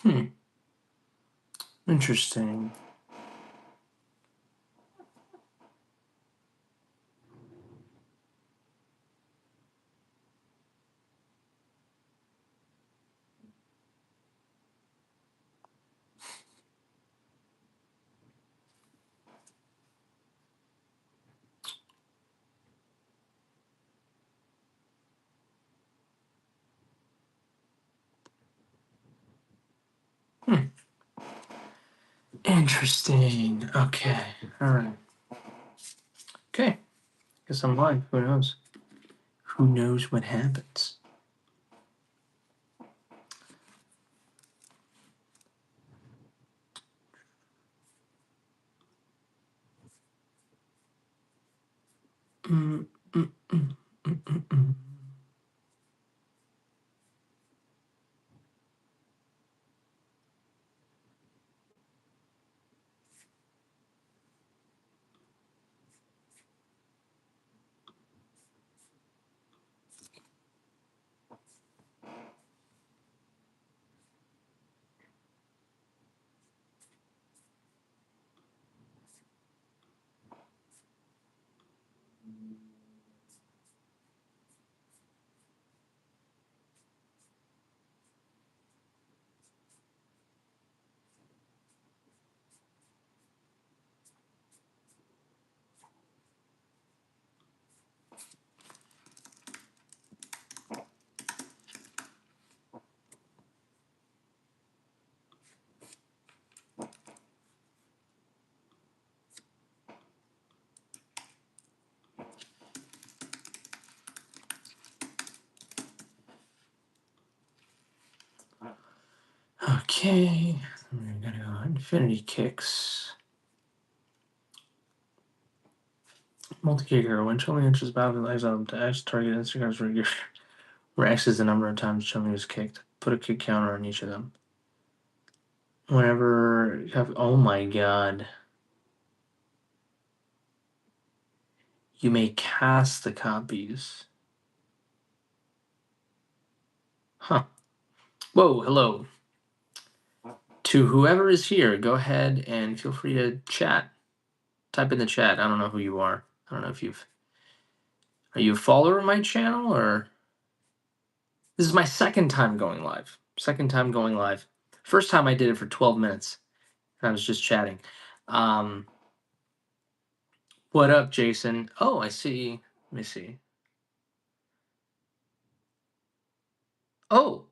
Hmm. Interesting. Hmm. Interesting. Okay. All right. Okay. Guess I'm live. Who knows? Who knows what happens? Mm, mm, mm, mm, mm, mm. Okay. We're gonna go Infinity Kicks. Multi-kick hero. When Chumley enters battle, lies out to X, target Instagram's regular. Where X is the number of times Chumley was kicked. Put a kick counter on each of them. Whenever you have. Oh my god. You may cast the copies. Huh. Whoa, hello. To whoever is here, go ahead and feel free to chat. Type in the chat. I don't know who you are. I don't know if you've. Are you a follower of my channel or. This is my second time going live. Second time going live. First time I did it for 12 minutes. And I was just chatting. Um, what up, Jason? Oh, I see. Let me see. Oh,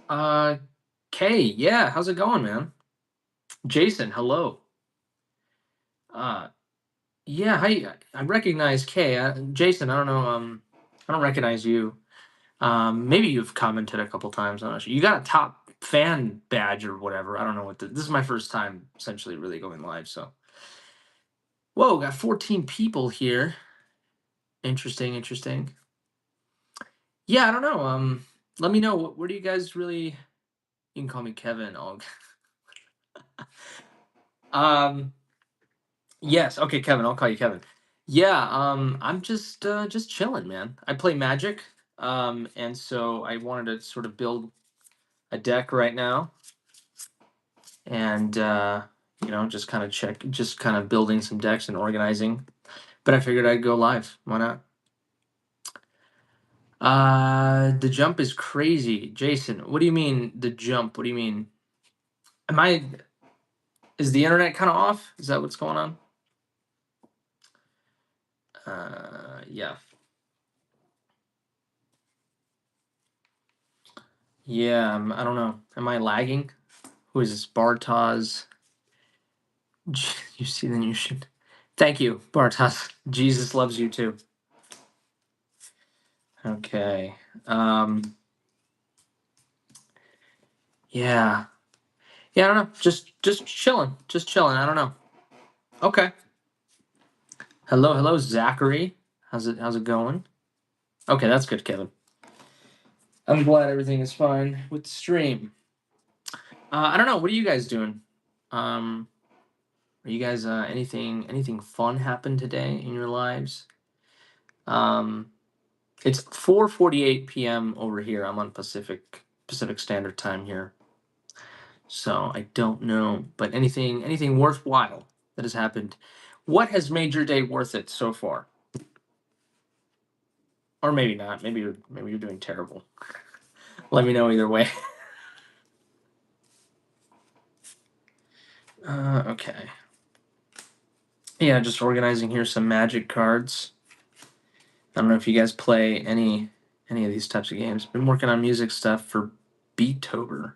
uh, Kay. Yeah, how's it going, man? Jason, hello. Uh, yeah, hi. I recognize Kay. Jason, I don't know. I don't recognize you. Maybe you've commented a couple times. I'm not sure. You got a top fan badge or whatever. I don't know what this is my first time essentially really going live. So, whoa, got 14 people here. Interesting, interesting. Yeah, I don't know. Let me know. Where do you guys really? You can call me Kevin. Um, yes. Okay, Kevin. I'll call you Kevin. Yeah. I'm just chilling, man. I play Magic. And so I wanted to sort of build a deck right now, and just kind of just kind of building some decks and organizing. But I figured I'd go live. Why not? The jump is crazy, Jason. What do you mean the jump? What do you mean? Am I? Is the internet kind of off? Is that what's going on? Yeah. Yeah, I don't know. Am I lagging? Who is this? Bartos. You see, then you should. Thank you, Bartos. Jesus loves you too. Okay. Yeah. Yeah, I don't know. Just chilling. Just chilling. I don't know. Okay. Hello, hello, Zachary. How's it going? Okay, that's good, Kevin. I'm glad everything is fine with the stream. I don't know. What are you guys doing? Um, are you guys anything fun happened today in your lives? Um, it's 4:48 p.m. over here. I'm on Pacific Standard Time here. So I don't know, but anything worthwhile that has happened. What has made your day worth it so far? Or maybe not. Maybe you're doing terrible. Let me know either way. Okay. Yeah, just organizing here some Magic cards. I don't know if you guys play any of these types of games. Been working on music stuff for Beatober.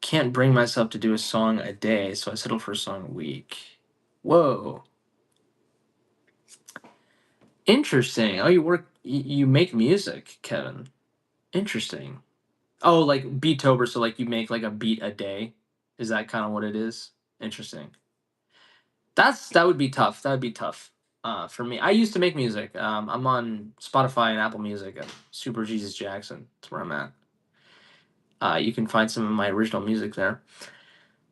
Can't bring myself to do a song a day, so I settle for a song a week. Whoa. Interesting. Oh, you make music, Kevin. Interesting. Oh, like Beatober, so like you make like a beat a day. Is that kind of what it is? Interesting. That would be tough. That would be tough. For me, I used to make music. I'm on Spotify and Apple Music. Super Jesus Jackson. That's where I'm at. You can find some of my original music there.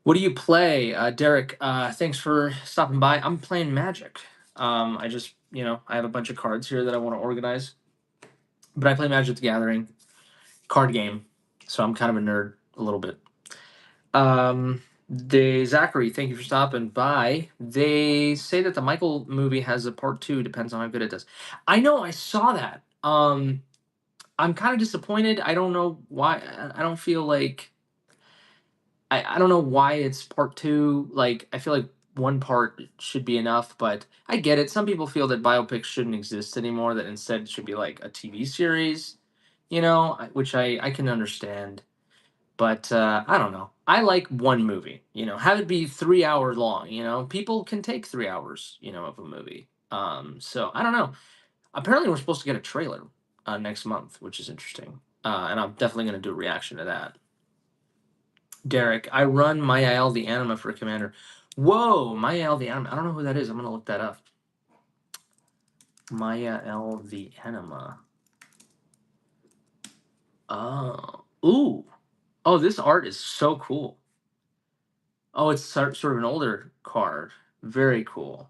What do you play, Derek? Thanks for stopping by. I'm playing Magic. I just, I have a bunch of cards here that I want to organize, but I play Magic the Gathering card game, so I'm kind of a nerd a little bit. The Zachary, thank you for stopping by. They say that the Michael movie has a part two. Depends on how good it does. I know, I saw that. I'm kind of disappointed. I don't know why. I don't feel like I don't know why it's part two. Like, I feel like one part should be enough, but I get it. Some people feel that biopics shouldn't exist anymore, that instead it should be like a TV series, which I can understand. But I don't know. I like one movie, have it be 3 hours long, people can take 3 hours, of a movie. So I don't know. Apparently, we're supposed to get a trailer next month, which is interesting. And I'm definitely going to do a reaction to that. Derek, I run Mayael the Anima for Commander. Whoa, Mayael the Anima. I don't know who that is. I'm gonna look that up. Mayael the Anima. Oh, ooh. Oh, this art is so cool. Oh, it's sort of an older card. Very cool.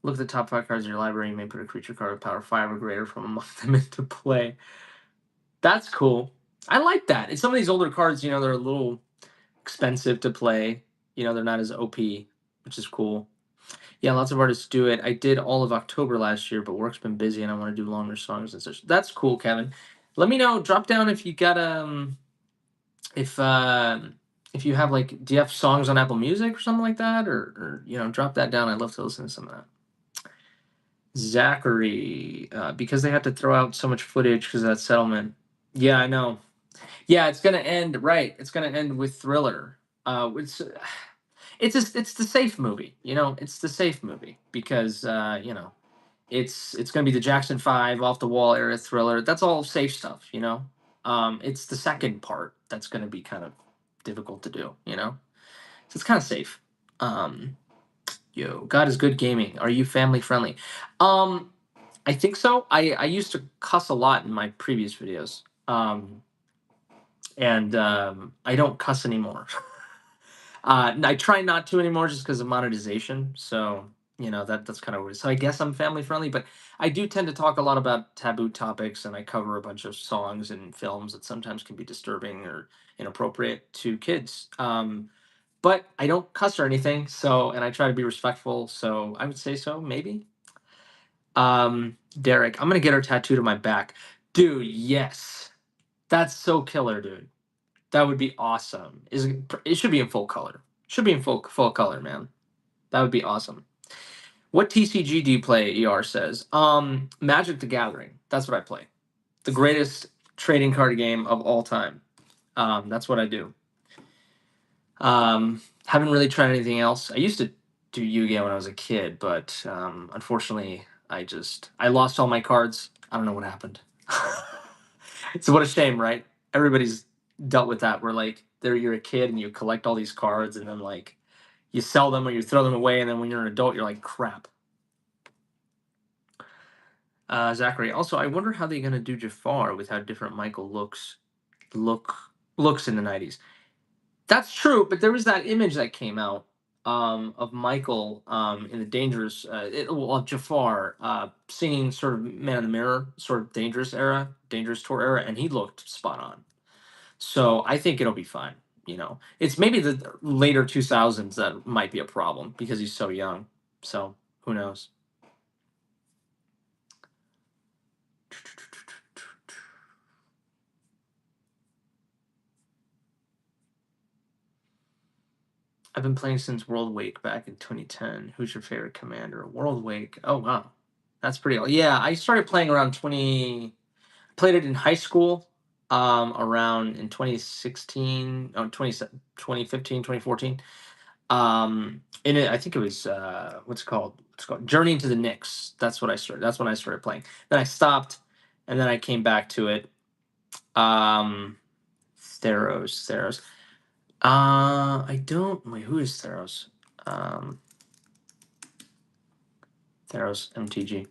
Look at the top 5 cards in your library. You may put a creature card with power 5 or greater from among them into play. That's cool. I like that. And some of these older cards, they're a little expensive to play. They're not as OP, which is cool. Yeah, lots of artists do it. I did all of October last year, but work's been busy and I want to do longer songs and such. That's cool, Kevin. Let me know. Drop down if you got if uh if you have like, do you have songs on Apple Music or something like that, or drop that down. I'd love to listen to some of that. Zachary, because they had to throw out so much footage because of that settlement. Yeah, I know. Yeah, it's gonna end right. It's gonna end with Thriller. It's the safe movie. It's the safe movie because it's going to be the Jackson 5 off the wall era Thriller. That's all safe stuff. It's the second part that's going to be kind of difficult to do. So it's kind of safe. Um, God is good gaming. Are you family friendly? Um, I think so. I used to cuss a lot in my previous videos. And I don't cuss anymore. I try not to anymore just because of monetization. So that's kind of weird. So I guess I'm family friendly, but I do tend to talk a lot about taboo topics, and I cover a bunch of songs and films that sometimes can be disturbing or inappropriate to kids. But I don't cuss or anything. So, and I try to be respectful. So I would say so, maybe. Derek, I'm gonna get her tattooed on my back, dude. Yes, that's so killer, dude. That would be awesome. It should be in full color. Should be in full color, man. That would be awesome. What TCG do you play? ER says. Magic the Gathering. That's what I play. The greatest trading card game of all time. That's what I do. Haven't really tried anything else. I used to do Yu-Gi-Oh when I was a kid, but unfortunately, I lost all my cards. I don't know what happened. So what a shame, right? Everybody's dealt with that. Where like you're a kid and you collect all these cards, and then like you sell them or you throw them away, and then when you're an adult, you're like, crap. Zachary. Also, I wonder how they're gonna do Jafar with how different Michael look looks in the '90s. That's true, but there was that image that came out. of Michael in the Dangerous, well, Jafar singing sort of Man in the Mirror, sort of Dangerous tour era, and he looked spot on. So I think it'll be fine. It's maybe the later 2000s that might be a problem because he's so young. So who knows? I've been playing since World Wake back in 2010. Who's your favorite commander? World Wake. Oh wow, that's pretty old. Yeah, I started playing around 20. Played it in high school, around in 2016, 2015, 2014. In it, I think it was what's it called Journey into the Nyx. That's when I started playing. Then I stopped, and then I came back to it. Um, Theros. I don't wait. Who is Theros? Um, Theros MTG.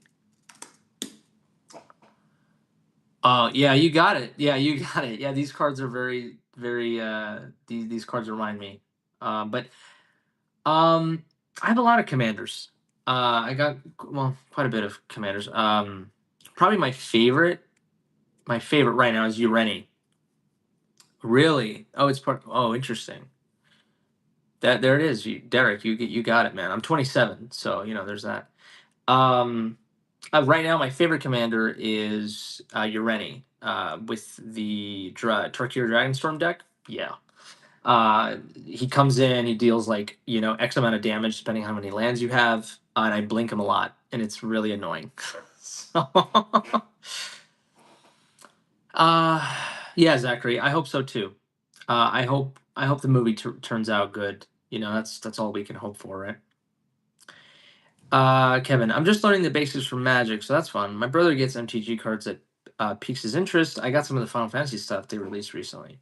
Oh yeah, you got it. Yeah, you got it. Yeah, these cards are very, very. These cards remind me. But I have a lot of commanders. I got quite a bit of commanders. Probably my favorite right now is Ureni. Really? Oh, it's part. Oh, interesting. That there it is. Derek, you got it, man. I'm 27, so there's that. Um, right now, my favorite commander is Ureni with the Tarkir Dragonstorm deck. Yeah. He comes in, he deals like X amount of damage depending on how many lands you have, and I blink him a lot, and it's really annoying. So, uh, yeah, Zachary, I hope so too. I hope the movie turns out good. That's all we can hope for, right? Kevin, I'm just learning the basics from Magic, so that's fun. My brother gets MTG cards that piques his interest. I got some of the Final Fantasy stuff they released recently.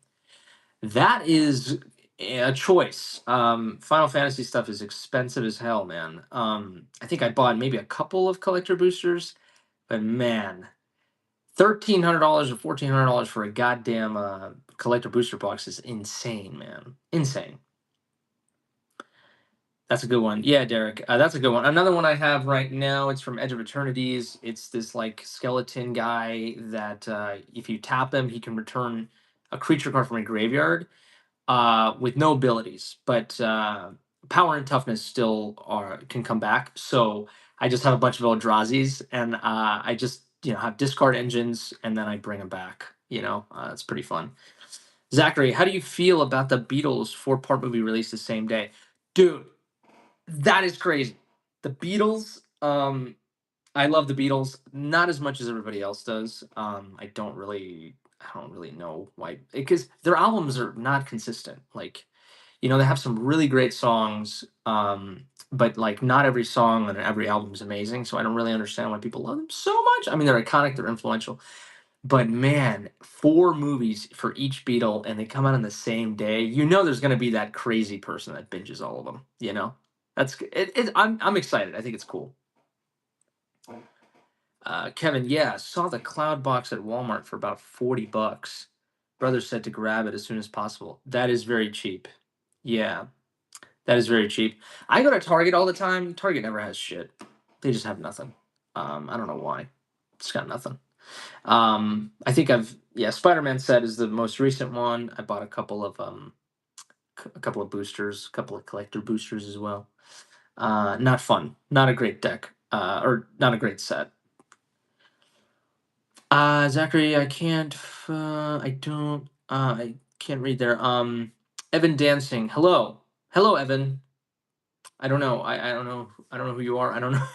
That is a choice. Final Fantasy stuff is expensive as hell, man. I think I bought maybe a couple of collector boosters, but man, $1,300 or $1,400 for a goddamn collector booster box is insane, man. Insane. That's a good one. Yeah, Derek, that's a good one. Another one I have right now. It's from Edge of Eternities. It's this like skeleton guy that if you tap him, he can return a creature card from a graveyard with no abilities, but power and toughness still can come back. So I just have a bunch of Eldrazi's, and I just have discard engines, and then I bring them back. It's pretty fun. Zachary, how do you feel about the Beatles four-part movie released the same day, dude? That is crazy. The Beatles. I love the Beatles, not as much as everybody else does. I don't really know why, because their albums are not consistent. Like, they have some really great songs, but like not every song on every album is amazing. So I don't really understand why people love them so much. I mean, they're iconic, they're influential, but man, four movies for each Beatle, and they come out on the same day. There's going to be that crazy person that binges all of them. That's it. I'm excited. I think it's cool. Kevin, yeah, saw the Cloud box at Walmart for about $40. Brother said to grab it as soon as possible. That is very cheap. Yeah, that is very cheap. I go to Target all the time. Target never has shit. They just have nothing. I don't know why. It's got nothing. I think Spider-Man set is the most recent one. I bought a couple of boosters, a couple of collector boosters as well. Not fun. Not a great deck. Or not a great set. Zachary, I can't. I don't. I can't read there. Evan Dancing. Hello, Evan. I don't know. I don't know. I don't know who you are. I don't know.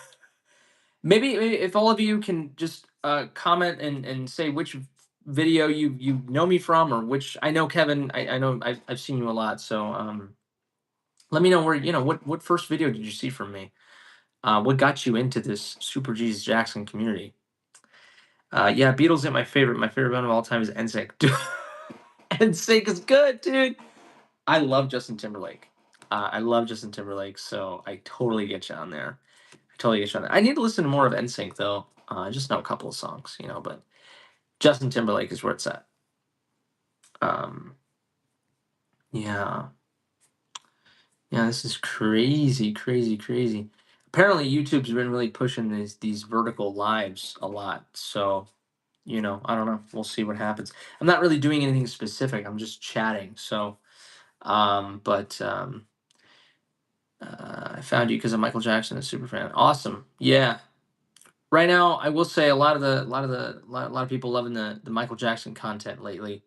Maybe if all of you can just comment and say which video you know me from, or which I know Kevin. I know I've seen you a lot. So let me know where what first video did you see from me? What got you into this Super Jesus Jackson community? Yeah, Beatles ain't my favorite. My favorite band of all time is NSYNC. Dude, NSYNC is good, dude. I love Justin Timberlake. So I totally get you on there. I need to listen to more of NSYNC though. I just know a couple of songs, but Justin Timberlake is where it's at. Um, yeah. Yeah, this is crazy, crazy, crazy. Apparently, YouTube's been really pushing these vertical lives a lot. So, I don't know. We'll see what happens. I'm not really doing anything specific. I'm just chatting. So, but I found you because of Michael Jackson, a super fan. Awesome. Yeah. Right now, I will say a lot of people loving the Michael Jackson content lately.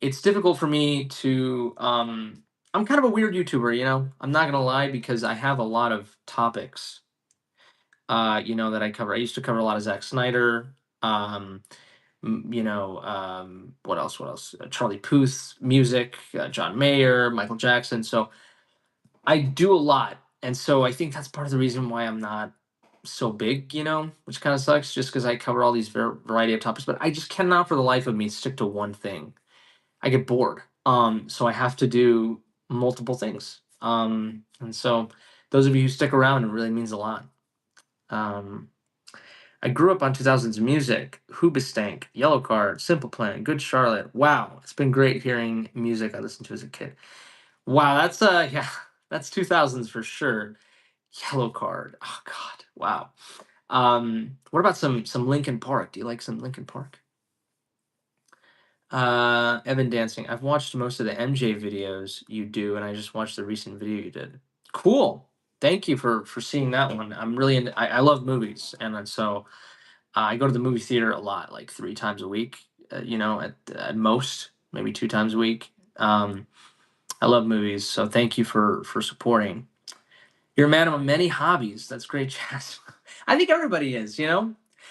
It's difficult for me to. I'm kind of a weird YouTuber. I'm not gonna lie because I have a lot of topics. That I cover. I used to cover a lot of Zack Snyder. Um, what else? What else? Charlie Puth's music, John Mayer, Michael Jackson. So I do a lot, and so I think that's part of the reason why I'm not so big. Which kind of sucks, just because I cover all these variety of topics. But I just cannot, for the life of me, stick to one thing. I get bored. So I have to do multiple things. And so those of you who stick around, it really means a lot. Um, I grew up on 2000s music, Hoobastank, Yellow Card, Simple Plan, Good Charlotte. Wow, it's been great hearing music I listened to as a kid. Wow, that's yeah, that's 2000s for sure. Yellow Card. Oh God, wow. What about some Linkin Park? Do you like some Linkin Park? Evan Dancing. I've watched most of the MJ videos you do, and I just watched the recent video you did. Cool. Thank you for seeing that one. I'm really into. I love movies, and then so I go to the movie theater a lot, like 3 times a week. At most, maybe 2 times a week. I love movies, so thank you for supporting. You're a man of many hobbies. That's great, Jazz. I think everybody is.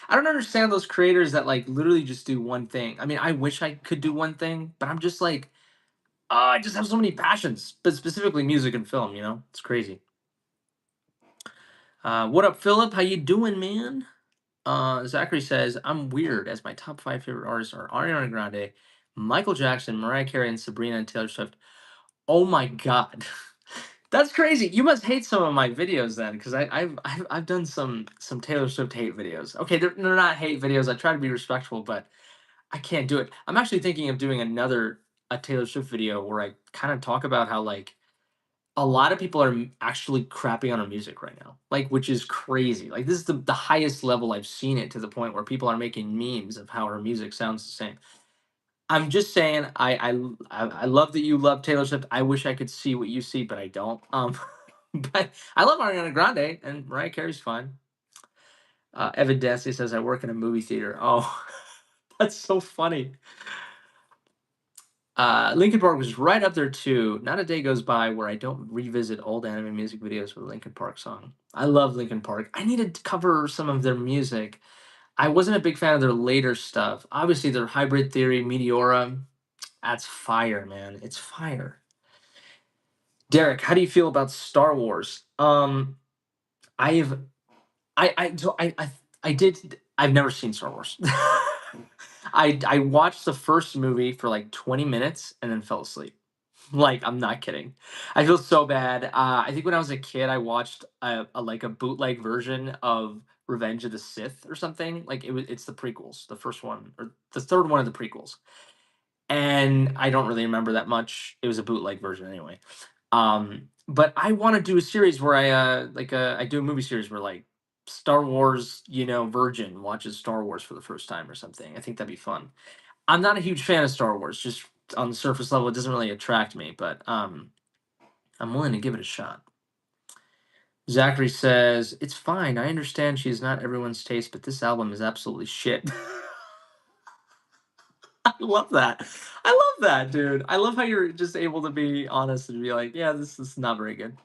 I don't understand those creators that like literally just do one thing. I mean, I wish I could do one thing, but I'm just like, oh, I just have so many passions, but specifically music and film. It's crazy. What up, Philip? How you doing, man? Zachary says, I'm weird as my top 5 favorite artists are Ariana Grande, Michael Jackson, Mariah Carey, and Sabrina and Taylor Swift. Oh my God. That's crazy. You must hate some of my videos then, because I've done some Taylor Swift hate videos. Okay, they're not hate videos. I try to be respectful, but I can't do it. I'm actually thinking of doing a Taylor Swift video where I kind of talk about how like a lot of people are actually crapping on her music right now, like which is crazy. Like this is the highest level I've seen it, to the point where people are making memes of how her music sounds the same. I'm just saying, I love that you love Taylor Swift. I wish I could see what you see, but I don't. But I love Ariana Grande, and Mariah Carey's fine. Evan Dancy says I work in a movie theater. Oh, that's so funny. Linkin Park was right up there too. Not a day goes by where I don't revisit old anime music videos with a Linkin Park song. I love Linkin Park. I need to cover some of their music. I wasn't a big fan of their later stuff. Obviously, their Hybrid Theory, Meteora, that's fire, man. It's fire. Derek, how do you feel about Star Wars? I've I so I did. I've never seen Star Wars. I watched the first movie for like 20 minutes and then fell asleep. Like, I'm not kidding. I feel so bad. I think when I was a kid, I watched a bootleg version of Revenge of the Sith or something. Like it's the prequels, the first one or the third one of the prequels, and I don't really remember that much. It was a bootleg version anyway. But I want to do a series where I do a movie series where like Star Wars, virgin watches Star Wars for the first time or something. I think that'd be fun. I'm not a huge fan of Star Wars. Just on the surface level, it doesn't really attract me, but I'm willing to give it a shot. Zachary says, it's fine. I understand she's not everyone's taste, but this album is absolutely shit. I love that. I love that, dude. I love how you're just able to be honest and be like, yeah, this is not very good.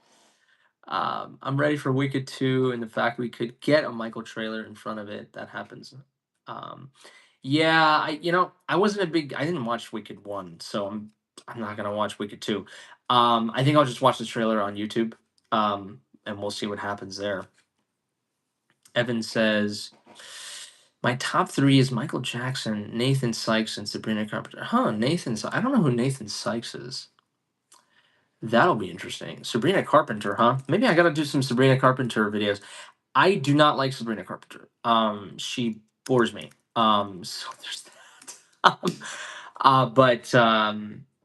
I'm ready for Wicked 2 and the fact we could get a Michael trailer in front of it. That happens. Um, yeah, I wasn't a big. I didn't watch Wicked 1, so I'm not gonna watch Wicked 2. I think I'll just watch the trailer on YouTube, and we'll see what happens there. Evan says, my top three is Michael Jackson, Nathan Sykes, and Sabrina Carpenter. Huh, I don't know who Nathan Sykes is. That'll be interesting. Sabrina Carpenter, huh? Maybe I gotta do some Sabrina Carpenter videos. I do not like Sabrina Carpenter. She bores me. So there's that. But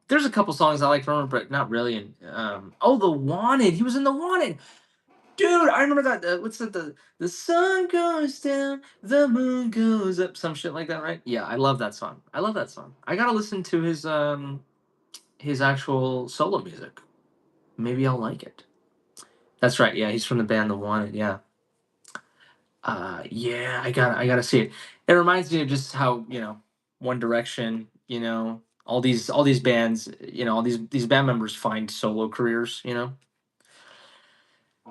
There's a couple songs I like from him, but not really. And oh, The Wanted. He was in The Wanted. Dude, I remember that. What's that? The sun goes down, the moon goes up, some shit like that, right? Yeah, I love that song. I love that song. I gotta listen to his actual solo music. Maybe I'll like it. That's right. Yeah, he's from the band The Wanted. Yeah. Yeah, I gotta see it. It reminds me of just how One Direction. All these bands. All these band members find solo careers.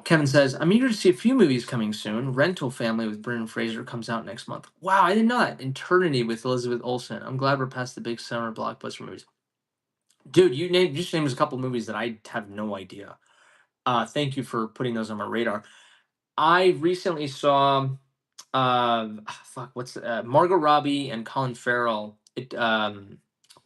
Kevin says, I'm eager to see a few movies coming soon. Rental Family with Brendan Fraser comes out next month. Wow, I didn't know that. Eternity with Elizabeth Olsen. I'm glad we're past the big summer blockbuster movies. Dude, you just named a couple movies that I have no idea. Thank you for putting those on my radar. I recently saw fuck, what's Margot Robbie and Colin Farrell.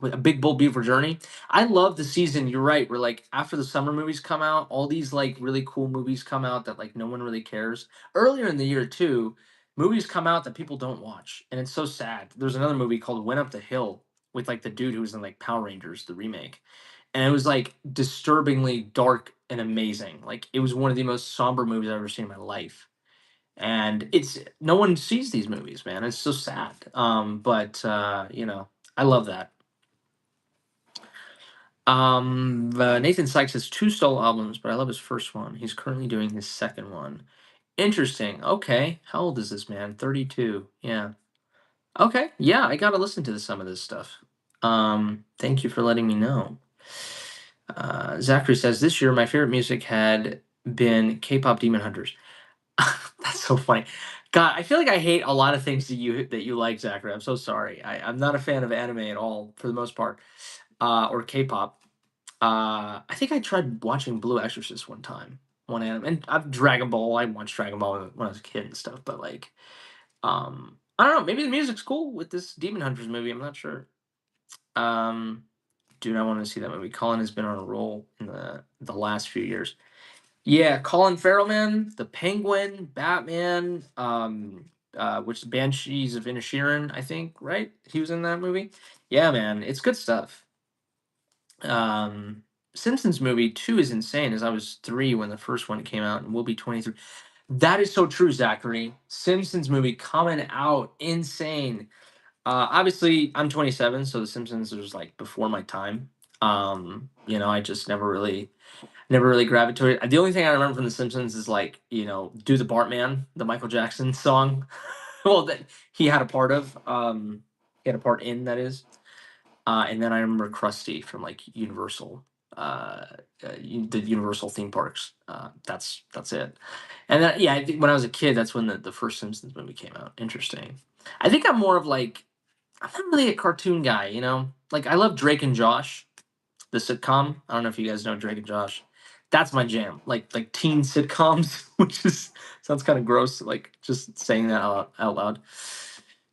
With a Big Bull Beaver Journey. I love the season. You're right. Where like after the summer movies come out, all these like really cool movies come out that like no one really cares. Earlier in the year too, movies come out that people don't watch, and it's so sad. There's another movie called Went Up the Hill with like the dude who was in like Power Rangers, the remake, and it was like disturbingly dark and amazing. Like it was one of the most somber movies I've ever seen in my life, and it's no one sees these movies, man. It's so sad. But I love that. Nathan Sykes has two solo albums, but I love his first one. He's currently doing his second one. Interesting. Okay, how old is this man? 32. Yeah. Okay. Yeah, I gotta listen to some of this stuff. Thank you for letting me know. Zachary says this year my favorite music had been K-pop Demon Hunters. That's so funny. God, I feel like I hate a lot of things that you like, Zachary. I'm so sorry. I'm not a fan of anime at all for the most part, or K-pop. I think I tried watching Blue Exorcist one time, one anime, and I've Dragon Ball. I watched Dragon Ball when I was a kid and stuff, but like, I don't know. Maybe the music's cool with this Demon Hunters movie. I'm not sure. Um, Dude, I want to see that movie. Colin has been on a roll in the last few years. Yeah, Colin Farrell, man, the Penguin, Batman, which Banshees of Inisherin, I think, right? He was in that movie. Yeah, man, it's good stuff. Um, Simpsons movie two is insane. As I was 3 when the first one came out, and we'll be 23. That is so true, Zachary. Simpsons movie coming out, insane. Obviously, I'm 27, so The Simpsons was like before my time. I just never really gravitated. The only thing I remember from The Simpsons is like "Do the Bartman," the Michael Jackson song. Well, that he had a part of. He had a part in, that is. And then I remember Krusty from like Universal, the Universal theme parks. That's it. And then yeah, I think when I was a kid, that's when the first Simpsons movie came out. Interesting. I think I'm more of like I'm not really a cartoon guy. Like I love Drake and Josh, the sitcom. I don't know if you guys know Drake and Josh. That's my jam. Like teen sitcoms, which is sounds kind of gross. Like just saying that out loud.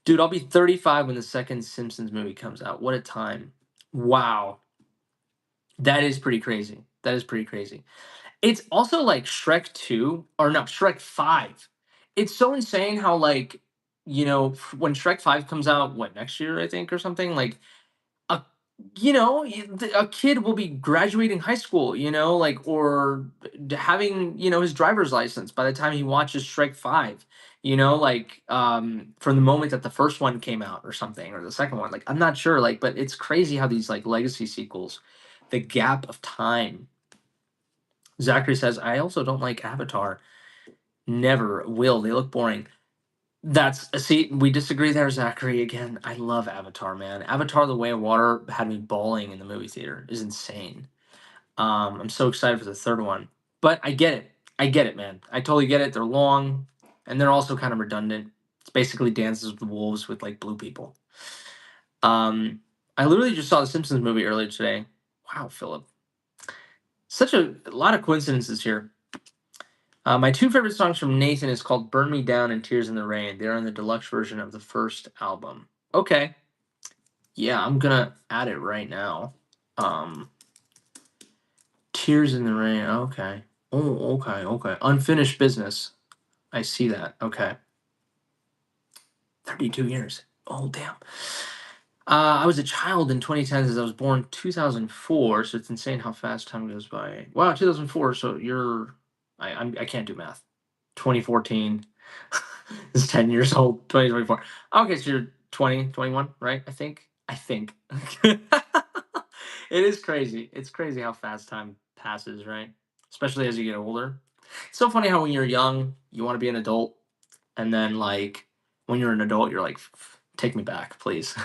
Dude, I'll be 35 when the second Simpsons movie comes out. What a time! Wow, that is pretty crazy. That is pretty crazy. It's also like Shrek 2 or not Shrek 5. It's so insane how like when Shrek 5 comes out, what, next year I think or something, like a a kid will be graduating high school, like or having his driver's license by the time he watches Shrek 5. Like from the moment that the first one came out or something, or the second one, like I'm not sure, like, but it's crazy how these like legacy sequels, the gap of time. Zachary says I also don't like Avatar. Never will. They look boring. That's see, we disagree there, Zachary. Again, I love Avatar, man. Avatar: The Way of Water had me bawling in the movie theater. Is insane. I'm so excited for the third one, but I get it. I get it, man. I totally get it. They're long, and they're also kind of redundant. It's basically Dances with Wolves with like blue people. I literally just saw the Simpsons movie earlier today. Wow, Philip. Such a lot of coincidences here. My two favorite songs from Nathan is called "Burn Me Down" and "Tears in the Rain." They're on the deluxe version of the first album. Okay, yeah, I'm gonna add it right now. Um, "Tears in the Rain." Okay. Oh, okay, okay. Unfinished Business. I see that. Okay. 32 years. Oh, damn. I was a child in 2010s as I was born 2004, so it's insane how fast time goes by. Wow, 2004. So I can't do math. 2014 is 10 years old. 2024. Okay, so you're 20, 21, right? I think. It is crazy. It's crazy how fast time passes, right? Especially as you get older. It's so funny how when you're young, you want to be an adult, and then like when you're an adult, you're like, take me back, please."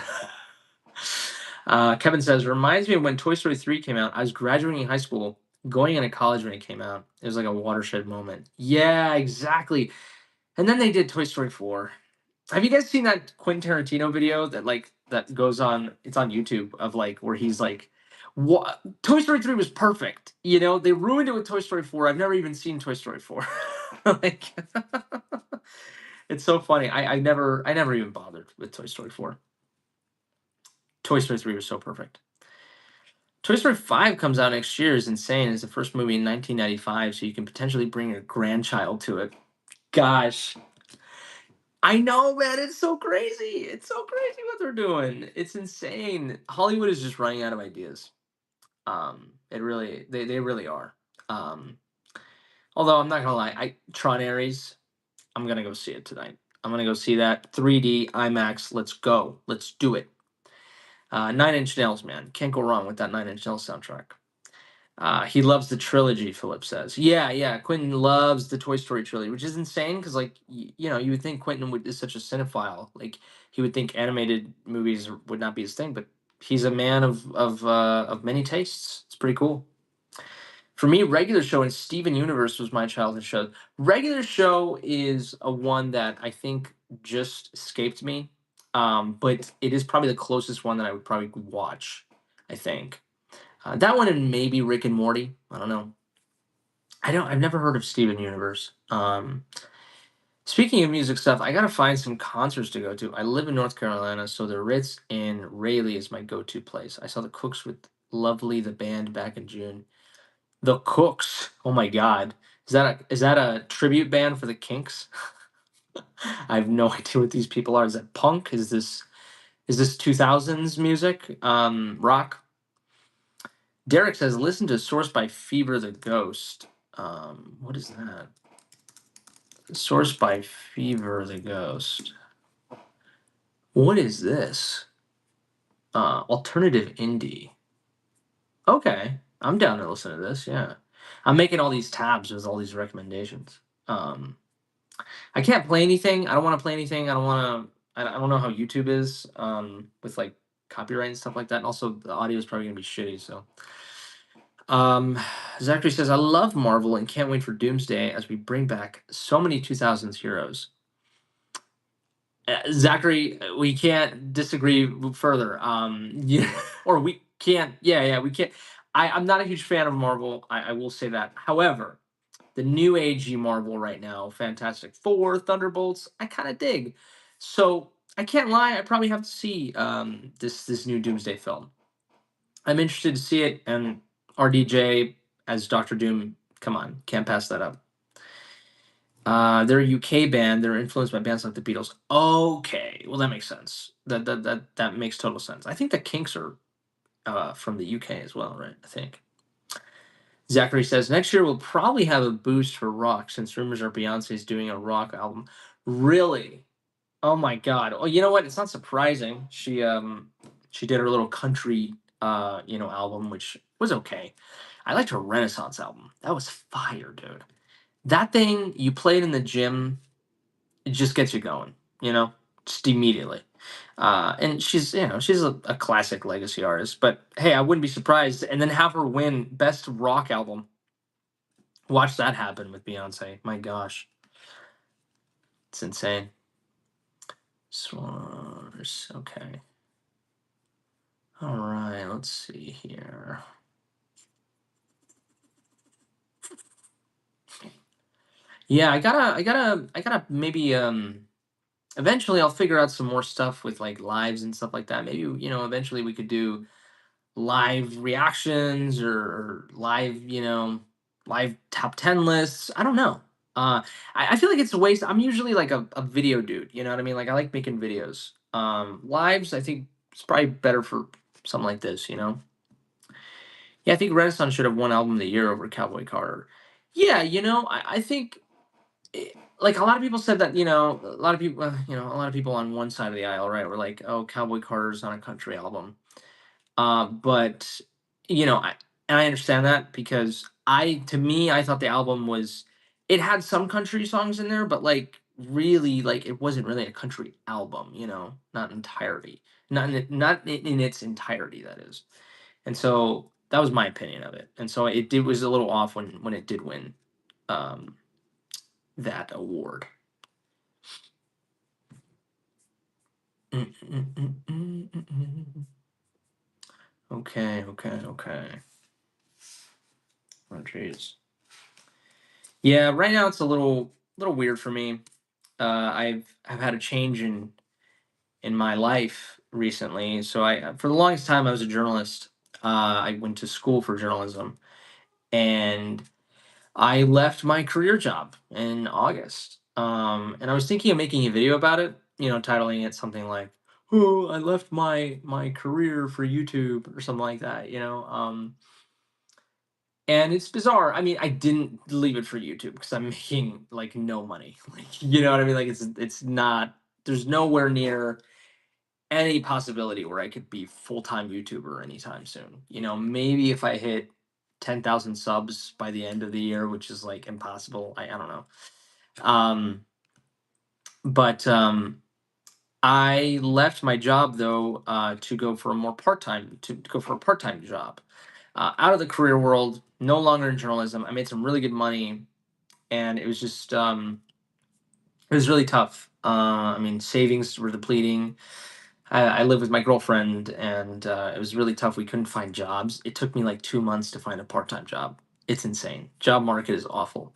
Kevin says, reminds me of when Toy Story 3 came out. I was graduating high school, going into college when it came out. It was like a watershed moment. Yeah, exactly. And then they did Toy Story 4. Have you guys seen that Quentin Tarantino video that goes on? It's on YouTube of like where he's like, "What? Toy Story 3 was perfect. You know, they ruined it with Toy Story 4. I've never even seen Toy Story 4." Like, it's so funny. I never even bothered with Toy Story 4. Toy Story 3 was so perfect. Toy Story 5 comes out next year is insane. It's the first movie in 1995, so you can potentially bring your grandchild to it. Gosh, I know, man. It's so crazy. It's so crazy what they're doing. It's insane. Hollywood is just running out of ideas. They really are. Um, Although I'm not gonna lie, I Tron Ares, I'm gonna go see it tonight. I'm gonna go see that 3D IMAX. Let's go. Let's do it. Nine Inch Nails, man. Can't go wrong with that Nine Inch Nails soundtrack. He loves the trilogy, Philip says. Yeah, yeah. Quentin loves the Toy Story trilogy, which is insane because, like, you would think is such a cinephile. Like, he would think animated movies would not be his thing, but he's a man of many tastes. It's pretty cool. For me, Regular Show and Steven Universe was my childhood show. Regular Show is a one that I think just escaped me, but it is probably the closest one that I would probably watch. I think. That one and maybe Rick and Morty. I don't know. I've never heard of Steven Universe. Speaking of music stuff, I gotta find some concerts to go to. I live in North Carolina, so the Ritz in Raleigh is my go-to place. I saw the Cooks with Lovely the band back in June. The Cooks. Oh my God, is that a tribute band for the Kinks? I have no idea what these people are. Is that punk? Is this 2000s music? Rock? Derek says, listen to Source by Fever the Ghost. What is that? Source by Fever the Ghost. What is this? Alternative indie. Okay. I'm down to listen to this, yeah. I'm making all these tabs with all these recommendations. Um, I can't play anything. I don't want to play anything. I don't know how YouTube is with like copyright and stuff like that. And also the audio is probably gonna be shitty, so Um, Zachary says, I love Marvel and can't wait for Doomsday as we bring back so many 2000s heroes. Zachary, we can't disagree further. Yeah, or we can't, yeah, we can't. I'm not a huge fan of Marvel. I will say that. However, the new agey Marvel right now, Fantastic Four, Thunderbolts, I kind of dig. So I can't lie, I probably have to see this new Doomsday film. I'm interested to see it, and RDJ as Doctor Doom. Come on, can't pass that up. They're a UK band. They're influenced by bands like the Beatles. Okay, well that makes sense. That makes total sense. I think the Kinks are from the UK as well, right? I think. Zachary says next year we'll probably have a boost for rock since rumors are Beyonce's doing a rock album. Really? Oh my God. Oh, you know what? It's not surprising. She did her little country album, which was okay. I liked her Renaissance album. That was fire, dude. That thing you play it in the gym, it just gets you going, just immediately. And she's a classic legacy artist. But hey, I wouldn't be surprised. And then have her win best rock album. Watch that happen with Beyonce. My gosh, it's insane. Swars. Okay. All right. Let's see here. Yeah, I gotta maybe eventually I'll figure out some more stuff with like lives and stuff like that. Maybe eventually we could do live reactions or live live top 10 lists. I don't know. I feel like it's a waste. I'm usually like a video dude. You know what I mean? Like I like making videos. Lives, I think it's probably better for something like this, Yeah, I think Renaissance should have won Album of the Year over Cowboy Carter. Yeah, I think like a lot of people said that, a lot of people, a lot of people on one side of the aisle, right, were like, oh, Cowboy Carter's not a country album. But I and I understand that because to me, I thought the album was, it had some country songs in there, but like really, like it wasn't really a country album, not entirety, not in its entirety, that is. And so that was my opinion of it. And so was a little off when it did win um, that award. Mm, mm, mm, mm, mm, mm. Okay, okay, okay. Oh, jeez. Yeah, right now it's a little weird for me. I've had a change in my life recently. So I for the longest time I was a journalist. I went to school for journalism, and I left my career job in August. And I was thinking of making a video about it, titling it something like, "Oh, I left my career for YouTube" or something like that. And it's bizarre. I mean, I didn't leave it for YouTube because I'm making like no money. Like, you know what I mean? Like it's not, there's nowhere near any possibility where I could be full-time YouTuber anytime soon. Maybe if I hit 10,000 subs by the end of the year, which is like impossible. I don't know. But I left my job though to go for a more part-time to go for a part-time job. Out of the career world, no longer in journalism. I made some really good money, and it was just it was really tough. I mean, savings were depleting. I live with my girlfriend, and it was really tough. We couldn't find jobs. It took me like 2 months to find a part-time job. It's insane. Job market is awful.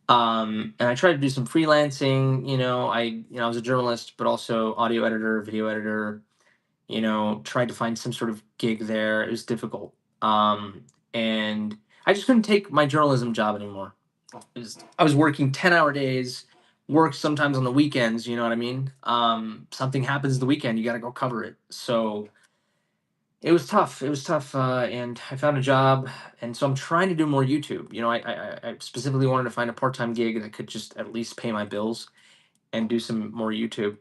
And I tried to do some freelancing. I was a journalist, but also audio editor, video editor. Tried to find some sort of gig there. It was difficult. And I just couldn't take my journalism job anymore. I was working 10-hour days, work sometimes on the weekends, you know what I mean? Something happens the weekend, you got to go cover it. So it was tough. It was tough. And I found a job. And so I'm trying to do more YouTube. I specifically wanted to find a part time gig that could just at least pay my bills and do some more YouTube.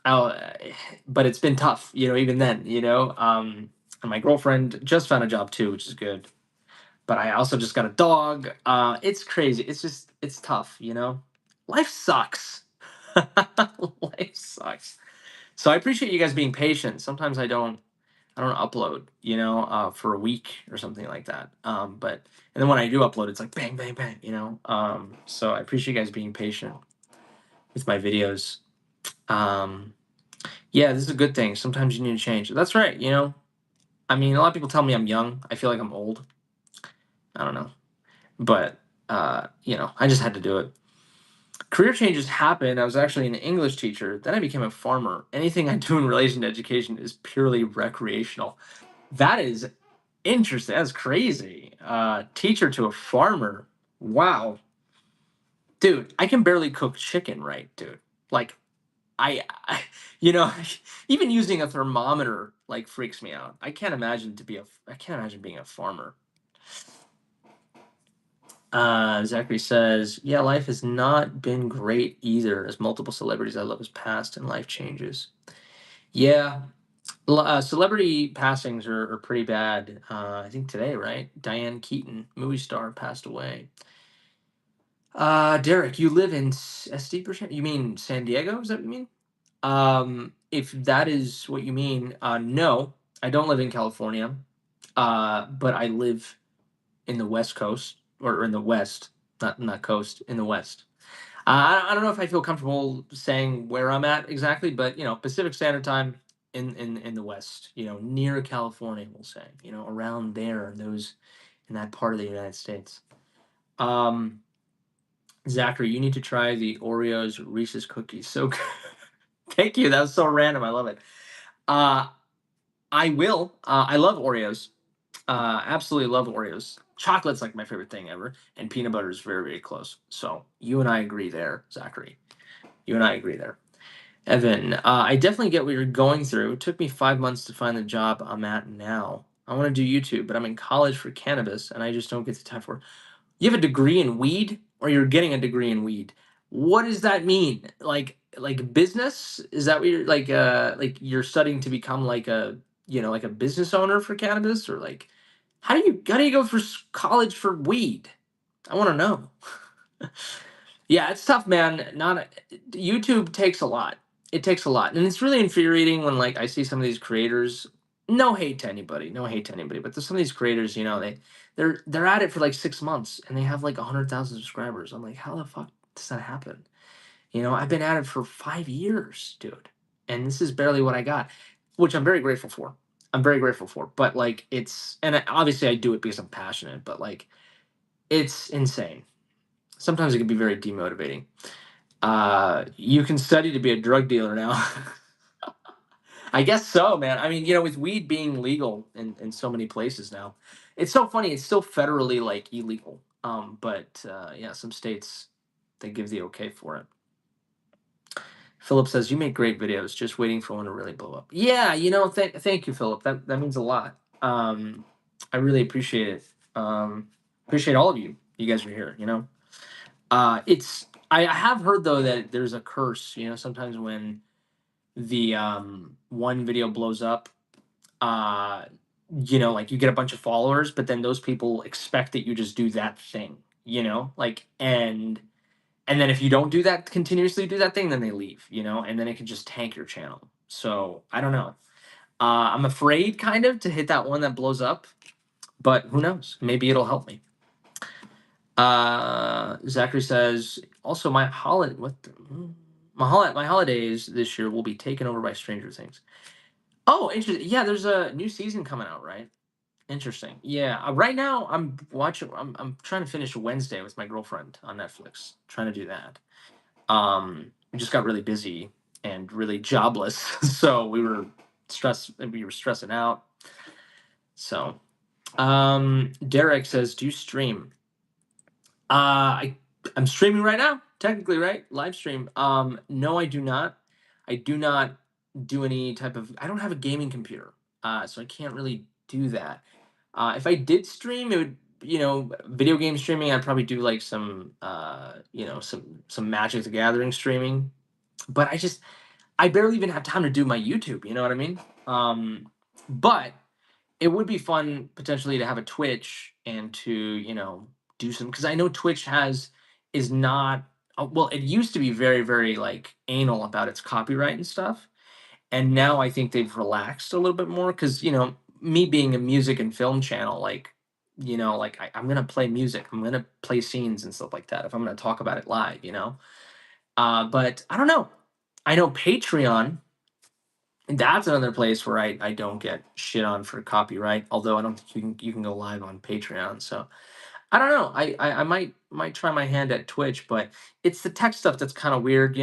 Oh, but it's been tough, even then, and my girlfriend just found a job too, which is good. But I also just got a dog. It's crazy. It's tough, Life sucks. Life sucks. So I appreciate you guys being patient. Sometimes I don't upload, for a week or something like that. But and then when I do upload, it's like bang, bang, bang. So I appreciate you guys being patient with my videos. Um, yeah, this is a good thing. Sometimes you need to change. That's right. I mean, a lot of people tell me I'm young. I feel like I'm old. I don't know, but I just had to do it. Career changes happen. I was actually an English teacher. Then I became a farmer. Anything I do in relation to education is purely recreational. That is interesting. That's crazy. Teacher to a farmer. Wow, dude. I can barely cook chicken right, dude. Like I you know, even using a thermometer like freaks me out. I can't imagine being a farmer. Zachary says, "Yeah, life has not been great either, as multiple celebrities I love has passed and life changes." Yeah, celebrity passings are pretty bad. I think today, right? Diane Keaton, movie star, passed away. Derek, you live in SD%? You mean San Diego? Is that what you mean? If that is what you mean, no, I don't live in California. But I live in the West Coast, or in the West, not coast, in the West. I don't know if I feel comfortable saying where I'm at exactly, but Pacific Standard Time in the West, near California, we'll say, around there, in that part of the United States. Um, Zachary, you need to try the Oreos Reese's cookies. So thank you. That was so random. I love it. Uh, I will. I love Oreos. Absolutely love Oreos. Chocolate's like my favorite thing ever, and peanut butter is very, very close. So you and I agree there, Zachary. You and I agree there. Evan, I definitely get what you're going through. It took me 5 months to find the job I'm at now. I want to do YouTube, but I'm in college for cannabis and I just don't get the time for it. You have a degree in weed or you're getting a degree in weed. What does that mean? Like business? Is that what you're like you're studying to become like a, like a business owner for cannabis, or like how do you go for college for weed? I want to know. Yeah, it's tough, man. Not YouTube takes a lot. It takes a lot, and it's really infuriating when like I see some of these creators. No hate to anybody, no hate to anybody, but there's some of these creators, they're at it for like 6 months and they have like 100,000 subscribers. I'm like, how the fuck does that happen? I've been at it for 5 years, dude, and this is barely what I got, which I'm very grateful for. I'm very grateful for, but like obviously I do it because I'm passionate, but like it's insane. Sometimes it can be very demotivating. You can study to be a drug dealer now. I guess so, man. I mean, with weed being legal in so many places now, it's so funny. It's still federally like illegal. But yeah, some states they give the okay for it. Philip says you make great videos. Just waiting for one to really blow up. Yeah, thank you, Philip. That means a lot. I really appreciate it. Appreciate all of you. You guys are here. It's I have heard though that there's a curse. Sometimes when the one video blows up, uh like you get a bunch of followers, but then those people expect that you just do that thing, like, and then if you don't continuously do that thing, then they leave, and then it can just tank your channel. So I don't know. I'm afraid kind of to hit that one that blows up, but who knows, maybe it'll help me. Zachary says also my holiday what the, my holidays this year will be taken over by Stranger Things. Oh, interesting. Yeah, there's a new season coming out, right? Interesting. Yeah. Right now, I'm trying to finish Wednesday with my girlfriend on Netflix. Trying to do that. We just got really busy and really jobless, so we were stressed. We were stressing out. So, Derek says, "Do you stream?" I'm streaming right now. Technically, right? Live stream. No, I do not. I do not do any type of. I don't have a gaming computer, so I can't really do that. If I did stream, it would, video game streaming. I'd probably do like some, some Magic the Gathering streaming. But I barely even have time to do my YouTube. You know what I mean? But it would be fun potentially to have a Twitch and to, do some, because I know Twitch is not, well, it used to be very, very like anal about its copyright and stuff. And now I think they've relaxed a little bit more because, me being a music and film channel, like, like I'm going to play music, I'm going to play scenes and stuff like that if I'm going to talk about it live, but I don't know. I know Patreon, that's another place where I don't get shit on for copyright. Although I don't think you can go live on Patreon. So I don't know. I might try my hand at Twitch, but it's the tech stuff that's kind of weird.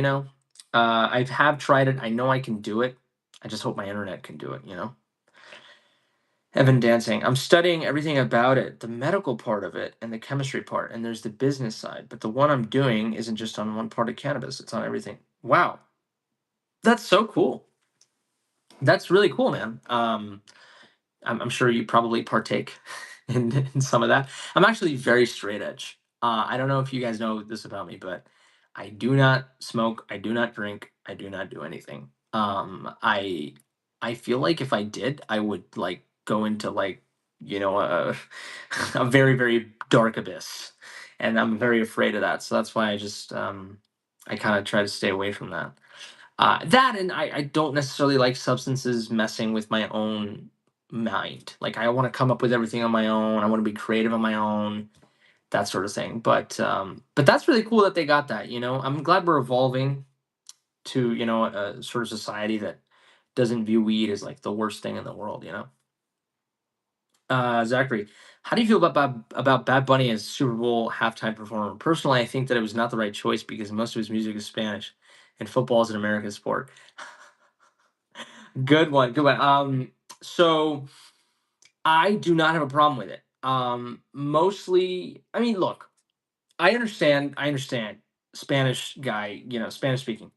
I have tried it. I know I can do it. I just hope my internet can do it. Evan Dancing. I'm studying everything about it, the medical part of it and the chemistry part, and there's the business side. But the one I'm doing isn't just on one part of cannabis, it's on everything. Wow. That's so cool. That's really cool, man. I'm sure you probably partake in some of that. I'm actually very straight edge. I don't know if you guys know this about me, but I do not smoke. I do not drink. I do not do anything. I feel like if I did, I would like go into like, a, a very, very dark abyss, and I'm very afraid of that. So that's why I kind of try to stay away from that. That, and I don't necessarily like substances messing with my own mind. Like I want to come up with everything on my own. I want to be creative on my own, that sort of thing. But that's really cool that they got that. I'm glad we're evolving to, a sort of society that doesn't view weed as like the worst thing in the world. Zachary, how do you feel about Bad Bunny as Super Bowl halftime performer? Personally, I think that it was not the right choice because most of his music is Spanish, and football is an American sport. Good one, good one. So I do not have a problem with it. Mostly, I mean, look, I understand. Spanish guy, Spanish speaking.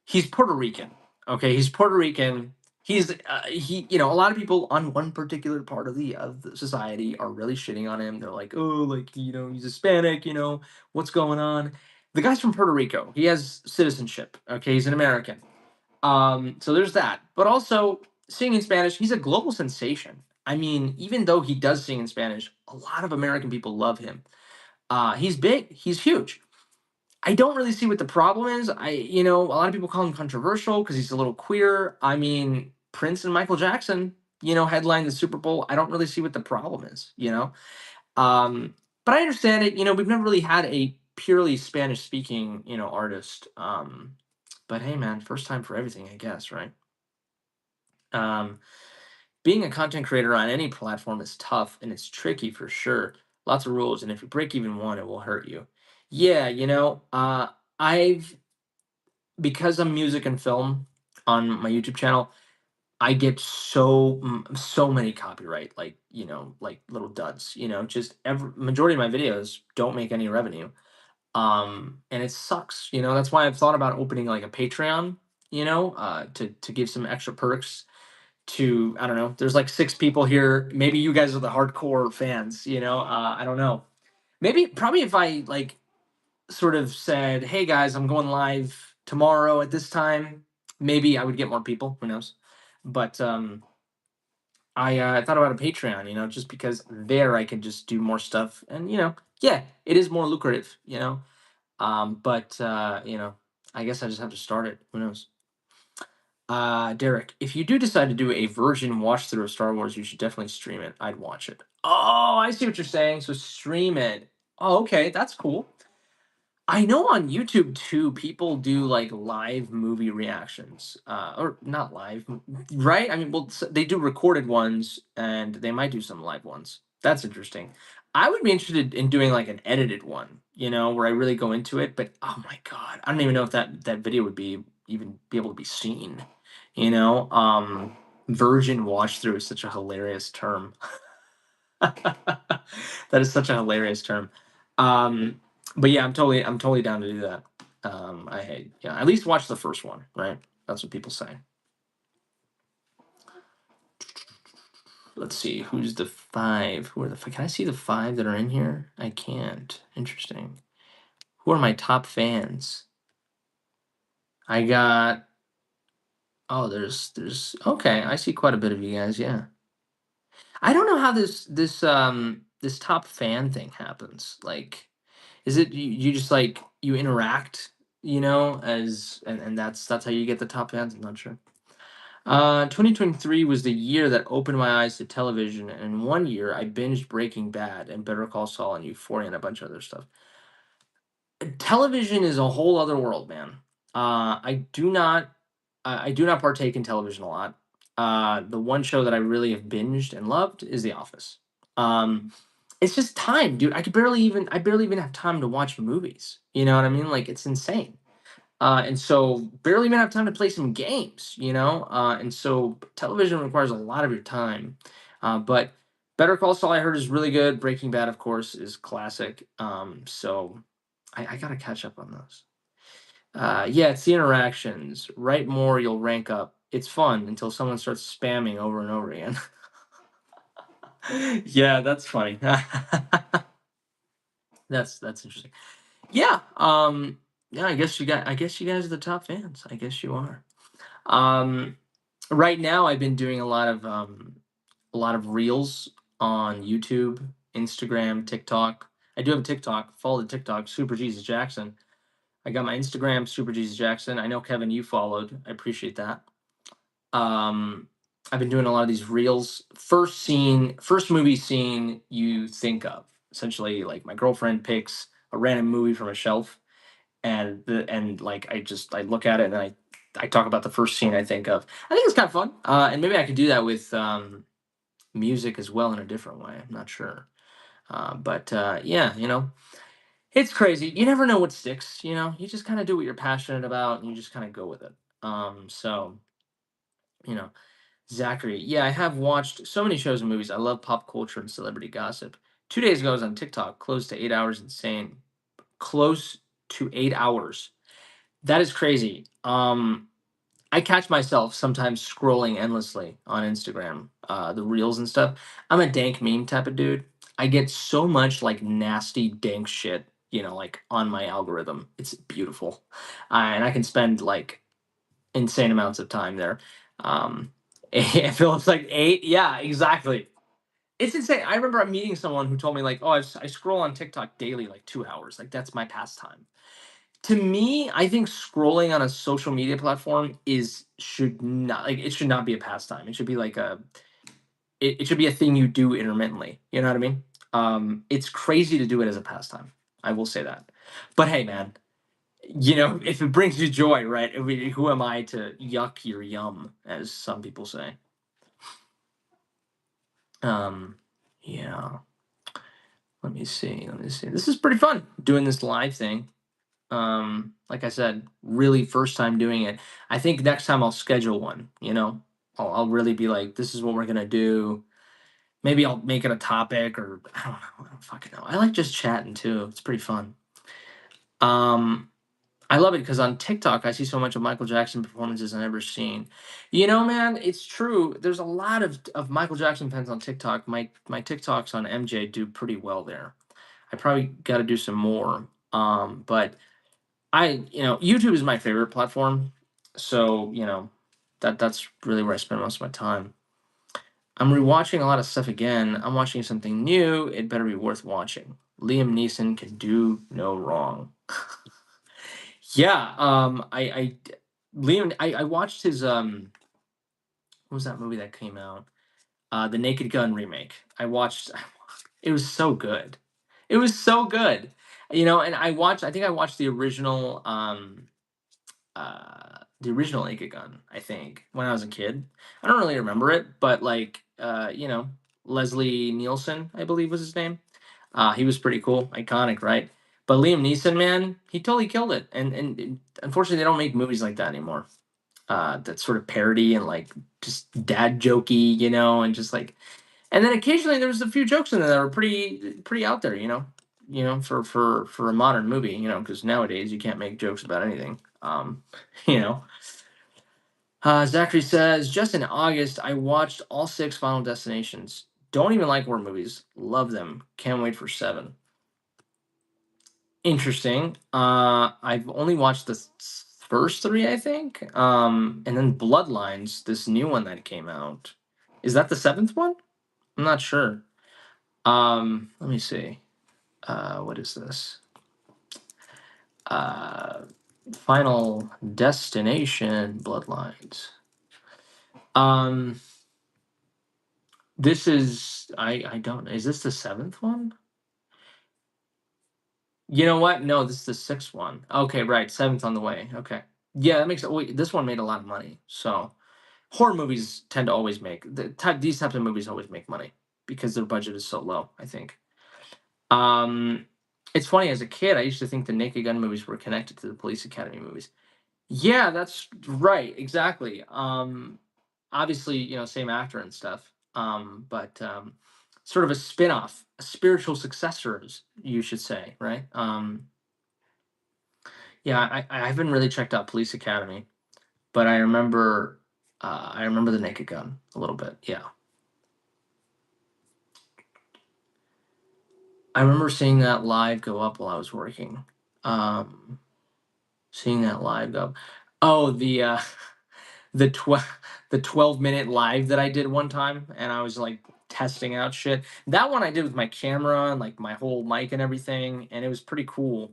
He's Puerto Rican. Okay, he's Puerto Rican. A lot of people on one particular part of the society are really shitting on him. They're like, oh, like he's Hispanic. What's going on? The guy's from Puerto Rico. He has citizenship. Okay, he's an American. So there's that. But also singing in Spanish, he's a global sensation. I mean, even though he does sing in Spanish, a lot of American people love him. He's big. He's huge. I don't really see what the problem is. A lot of people call him controversial because he's a little queer. I mean, Prince and Michael Jackson, headlined the Super Bowl. I don't really see what the problem is. Um, but I understand it. We've never really had a purely Spanish speaking, artist. But hey, man, first time for everything, I guess, right? Um, Being a content creator on any platform is tough and it's tricky for sure. Lots of rules, and if you break even one, it will hurt you. Yeah, I've because I'm music and film on my YouTube channel, I get so many copyright, like like little duds. Just every majority of my videos don't make any revenue, and it sucks. That's why I've thought about opening like a Patreon. To give some extra perks to I don't know. There's like 6 people here. Maybe you guys are the hardcore fans. I don't know. Maybe probably if I like sort of said, "Hey guys, I'm going live tomorrow at this time," maybe I would get more people. Who knows? But I thought about a Patreon, just because there I could just do more stuff, and yeah, it is more lucrative. But I guess I just have to start it. Who knows? Derek, if you do decide to do a version watch through of Star Wars, you should definitely stream it. I'd watch it. Oh, I see what you're saying. So stream it. Oh, okay, that's cool. I know on YouTube too, people do like live movie reactions, or not live, right? I mean, well, they do recorded ones, and they might do some live ones. That's interesting. I would be interested in doing like an edited one, where I really go into it. But oh my god, I don't even know if that video would be able to be seen. Version watch through is such a hilarious term. That is such a hilarious term. Um, but yeah, I'm totally down to do that. Yeah, at least watch the first one, right? That's what people say. Let's see, who's the five? Who are the? Can I see the five that are in here? I can't. Interesting. Who are my top fans? I got. Oh, there's. Okay, I see quite a bit of you guys. Yeah. I don't know how this top fan thing happens. Like, is it you just like you interact, as and that's how you get the top fans? I'm not sure. 2023 was the year that opened my eyes to television, and in one year I binged Breaking Bad and Better Call Saul and Euphoria and a bunch of other stuff. Television is a whole other world, man. I do not partake in television a lot. The one show that I really have binged and loved is The Office. Um, it's just time, dude. I barely even have time to watch movies. You know what I mean? Like it's insane. And so barely even have time to play some games. And so television requires a lot of your time. But Better Call Saul I heard is really good. Breaking Bad, of course, is classic. So I gotta catch up on those. Yeah, it's the interactions. Write more, you'll rank up. It's fun until someone starts spamming over and over again. Yeah, that's funny. That's interesting. Yeah. Yeah, I guess you guys are the top fans. I guess you are. Um right now I've been doing a lot of reels on YouTube, Instagram, TikTok. I do have a TikTok. Follow the TikTok, Super Jesus Jackson. I got my Instagram, Super Jesus Jackson. I know Kevin, you followed. I appreciate that. Um, I've been doing a lot of these reels. First movie scene you think of. Essentially, like my girlfriend picks a random movie from a shelf, and like I look at it and I talk about the first scene I think of. I think it's kind of fun, and maybe I could do that with music as well in a different way. I'm not sure, but yeah, it's crazy. You never know what sticks. You just kind of do what you're passionate about, and you just kind of go with it. So you know, Zachary, yeah, I have watched so many shows and movies. I love pop culture and celebrity gossip. 2 days ago, I was on TikTok, close to 8 hours insane. Close to 8 hours. That is crazy. I catch myself sometimes scrolling endlessly on Instagram, the reels and stuff. I'm a dank meme type of dude. I get so much like nasty dank shit, like on my algorithm. It's beautiful, and I can spend like insane amounts of time there. Um, if it was like 8, yeah, exactly. It's insane. I remember I'm meeting someone who told me like, "Oh, I scroll on TikTok daily, like 2 hours. Like that's my pastime." To me, I think scrolling on a social media platform is should not like it should not be a pastime. It should be like it should be a thing you do intermittently. You know what I mean? It's crazy to do it as a pastime. I will say that. But hey, man, if it brings you joy, right? Who am I to yuck your yum, as some people say? Um, yeah. Let me see. Let me see. This is pretty fun doing this live thing. Like I said, really first time doing it. I think next time I'll schedule one. I'll really be like, this is what we're gonna do. Maybe I'll make it a topic, or I don't know. I don't fucking know. I like just chatting too. It's pretty fun. Um, I love it because on TikTok I see so much of Michael Jackson performances I've never seen. Man, it's true. There's a lot of Michael Jackson fans on TikTok. My TikToks on MJ do pretty well there. I probably got to do some more. But YouTube is my favorite platform, so that's really where I spend most of my time. I'm rewatching a lot of stuff again. I'm watching something new. It better be worth watching. Liam Neeson can do no wrong. Yeah, I watched his what was that movie that came out? The Naked Gun remake. I watched. It was so good. It was so good. And I think I watched the original Naked Gun, I think, when I was a kid. I don't really remember it, but like, Leslie Nielsen, I believe was his name. He was pretty cool, iconic, right? But Liam Neeson, man, he totally killed it. And unfortunately, they don't make movies like that anymore. That sort of parody and like just dad jokey, and just like, and then occasionally there was a few jokes in there that were pretty out there, for a modern movie, because nowadays you can't make jokes about anything. You know, Zachary says, just in August, I watched all 6 Final Destinations. Don't even like horror movies. Love them. Can't wait for 7. Interesting. I've only watched the first 3, I think. And then Bloodlines, this new one that came out. Is that the 7th one? I'm not sure. Let me see. What is this? Uh, Final Destination Bloodlines. Um, This is I don't is this the 7th one? You know what? No, this is the 6th one. Okay, right, 7th on the way. Okay. Yeah, that makes it wait, this one made a lot of money. So, horror movies tend to always make these types of movies always make money because their budget is so low, I think. Um it's funny, as a kid I used to think the Naked Gun movies were connected to the Police Academy movies. Yeah, that's right, exactly. Obviously, same actor and stuff. But sort of a spin-off, a spiritual successors, you should say, right? Yeah, I haven't really checked out Police Academy, but I remember the Naked Gun a little bit. Yeah, I remember seeing that live go up while I was working. Um, Seeing that live go. Oh, the 12-minute live that I did one time, and I was like testing out shit. That one I did with my camera and like my whole mic and everything, and it was pretty cool.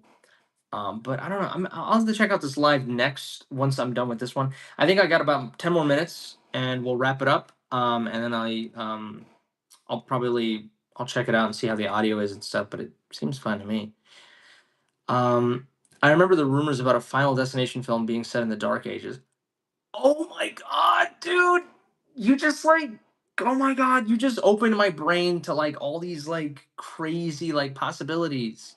But I don't know. I'll have to check out this live next once I'm done with this one. I think I got about 10 more minutes, and we'll wrap it up. And then I'll check it out and see how the audio is and stuff. But it seems fine to me. Um, I remember the rumors about a Final Destination film being set in the Dark Ages. Oh my god, dude! You just like, oh my god, you just opened my brain to like all these like crazy like possibilities.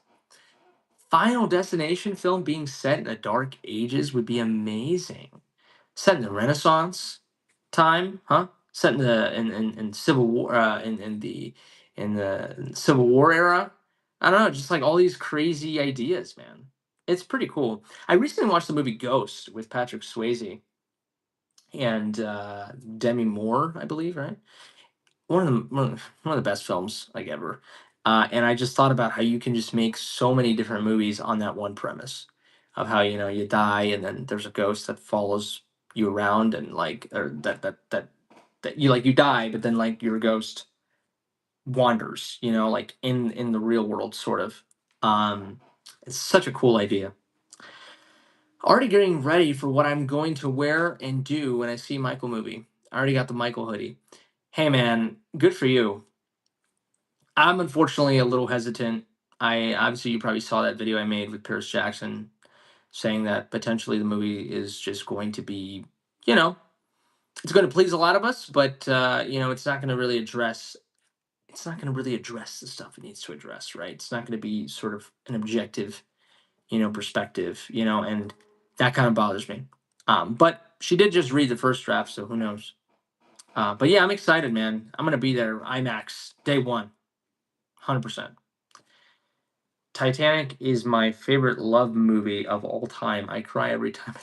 Final Destination film being set in the Dark Ages would be amazing. Set in the Renaissance time, huh? Set in Civil War, in the Civil War era. I don't know, just like all these crazy ideas, man. It's pretty cool. I recently watched the movie Ghost with Patrick Swayze and Demi Moore, I believe, right? One of the best films like ever. And I just thought about how you can just make so many different movies on that one premise of how you die and then there's a ghost that follows you around and like or that you die but then like your ghost wanders like in the real world sort of. Um, it's such a cool idea. Already getting ready for what I'm going to wear and do when I see Michael movie. I already got the Michael hoodie. Hey man, good for you. I'm unfortunately a little hesitant. I obviously you probably saw that video I made with Pierce Jackson saying that potentially the movie is just going to be, you know, it's going to please a lot of us, but it's not going to really address the stuff it needs to address, right? It's not going to be sort of an objective, perspective, and that kind of bothers me. But she did just read the first draft, so who knows? But yeah, I'm excited, man. I'm gonna be there IMAX day one, 100%. Titanic is my favorite love movie of all time. I cry every time.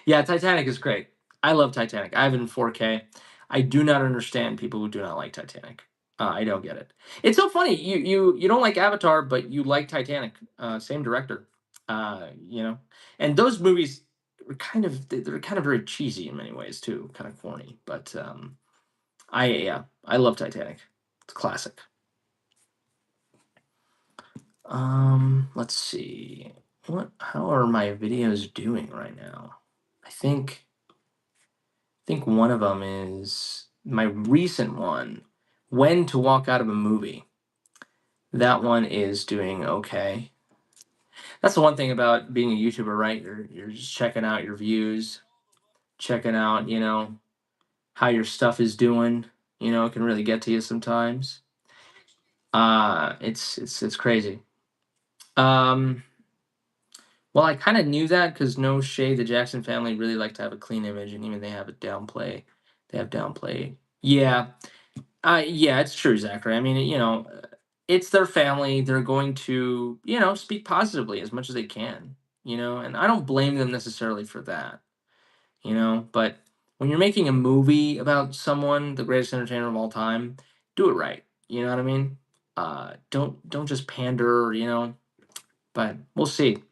Yeah, Titanic is great. I love Titanic. I have it in 4K. I do not understand people who do not like Titanic. I don't get it. It's so funny. You don't like Avatar, but you like Titanic. Same director. You know, and those movies are they're kind of very cheesy in many ways too, kind of corny. But I love Titanic. It's a classic. Let's see. How are my videos doing right now? I think one of them is my recent one, when to walk out of a movie. That one is doing okay. That's the one thing about being a YouTuber, right? You're just checking out your views, checking out, how your stuff is doing. It can really get to you sometimes. It's crazy. Um, well, I kind of knew that because no shade, the Jackson family really like to have a clean image, and even they have a downplay. They have downplay. Yeah, yeah, it's true, Zachary. I mean, it's their family. They're going to, speak positively as much as they can, and I don't blame them necessarily for that, but when you're making a movie about someone, the greatest entertainer of all time, do it right. You know what I mean? Don't just pander, but we'll see.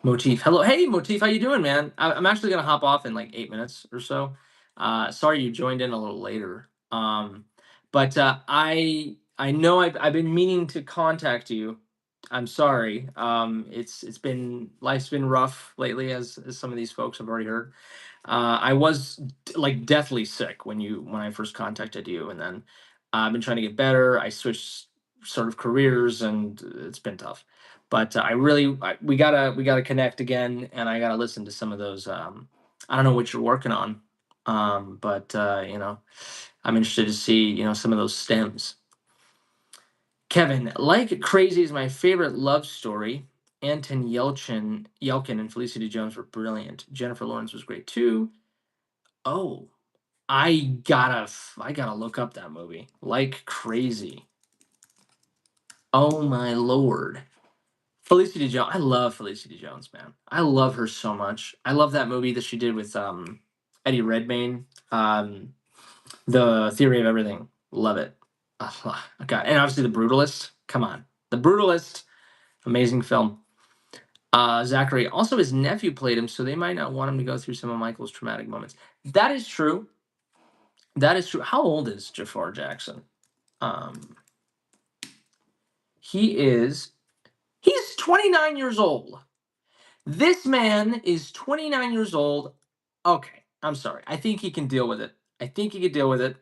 Motif. Hello. Hey, Motif. How you doing, man? I'm actually gonna hop off in like 8 minutes or so. Sorry you joined in a little later. But I know I've been meaning to contact you. I'm sorry. It's been life's been rough lately, as some of these folks have already heard. I was like deathly sick when I first contacted you, and then I've been trying to get better. I switched sort of careers, and it's been tough. But we gotta connect again, and I gotta listen to some of those. I don't know what you're working on, but I'm interested to see some of those stems. Kevin, like crazy is my favorite love story. Anton Yelkin, and Felicity Jones were brilliant. Jennifer Lawrence was great too. Oh, I gotta look up that movie. Like crazy. Oh my lord. Felicity Jones. I love Felicity Jones, man. I love her so much. I love that movie that she did with Eddie Redmayne. The Theory of Everything. Love it. God, and obviously The Brutalist. Come on, The Brutalist. Amazing film. Zachary. Also, his nephew played him, so they might not want him to go through some of Michael's traumatic moments. That is true. That is true. How old is Jafar Jackson? Um, he is. He's 29 years old. This man is 29 years old. Okay, I'm sorry. I think he can deal with it. I think he can deal with it.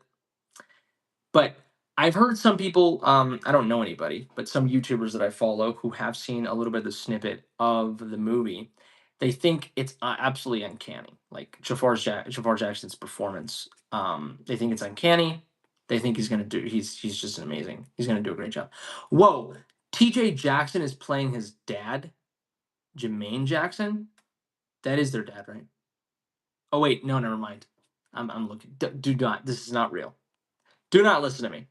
But I've heard some people, I don't know anybody, but some YouTubers that I follow who have seen a little bit of the snippet of the movie, they think it's absolutely uncanny. Like Jafar Jackson's performance, they think it's uncanny. They think he's just amazing. He's gonna do a great job. Whoa, T.J. Jackson is playing his dad, Jermaine Jackson. That is their dad, right? Oh wait, no, never mind. I'm looking. Do not. This is not real. Do not listen to me.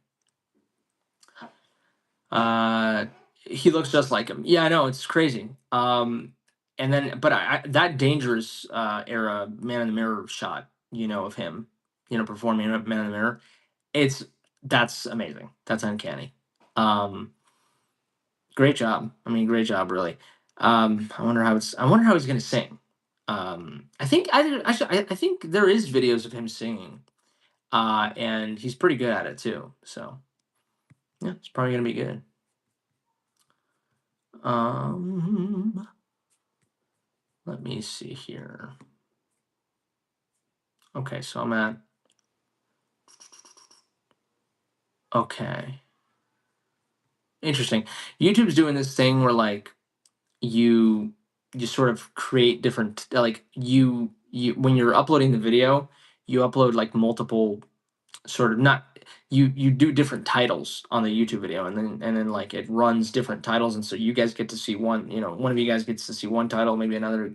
Uh, He looks just like him. Yeah, I know, it's crazy. And then, but that Dangerous era Man in the Mirror shot, of him, performing at Man in the Mirror. It's that's amazing. That's uncanny. Um, Great job. I mean, great job, really. I wonder how he's gonna sing. I think I think there is videos of him singing, and he's pretty good at it too. So yeah, it's probably gonna be good. Um, Let me see here. Okay, so I'm at okay. Interesting. YouTube's doing this thing where like you you sort of create different like you when you're uploading the video, you upload like multiple sort of not you do different titles on the YouTube video, and then like it runs different titles, and so you guys get to see one, one of you guys gets to see one title, maybe another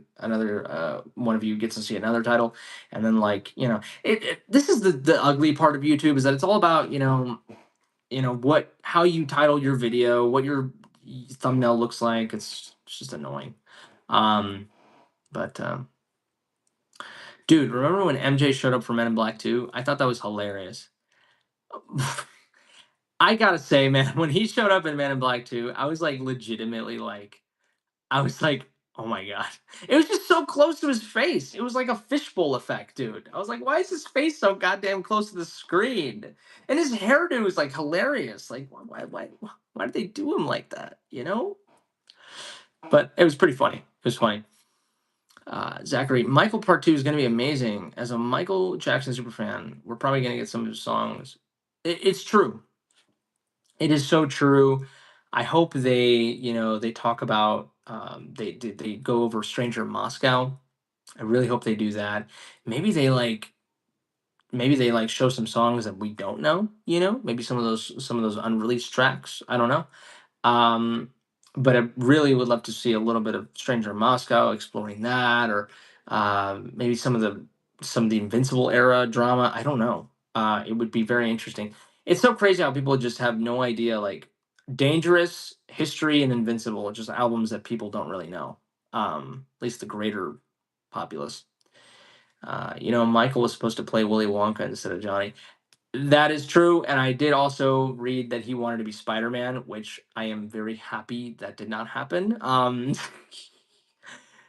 one of you gets to see another title, and then like, this is the ugly part of YouTube, is that it's all about, what how you title your video, what your thumbnail looks like. It's just annoying. Um but Dude, remember when MJ showed up for Men in Black 2? I thought that was hilarious. I gotta say, man, when he showed up in Men in Black 2, I was like legitimately like, I was like, oh my god. It was just so close to his face. It was like a fishbowl effect, dude. I was like, why is his face so goddamn close to the screen? And his hairdo was like hilarious. Like, why did they do him like that? But it was pretty funny. It was funny. Zachary, Michael Part 2 is going to be amazing. As a Michael Jackson superfan, we're probably going to get some of his songs. It's true. It is so true. I hope they talk about, they go over Stranger in Moscow. I really hope they do that. Maybe they like show some songs that we don't know, maybe some of those unreleased tracks. I don't know. Um, but I really would love to see a little bit of Stranger in Moscow exploring that, or maybe some of the Invincible era drama. I don't know. It would be very interesting. It's so crazy how people just have no idea. Like Dangerous, History, and Invincible are just albums that people don't really know. At least the greater populace. Michael was supposed to play Willy Wonka instead of Johnny. That is true, and I did also read that he wanted to be Spider-Man, which I am very happy that did not happen.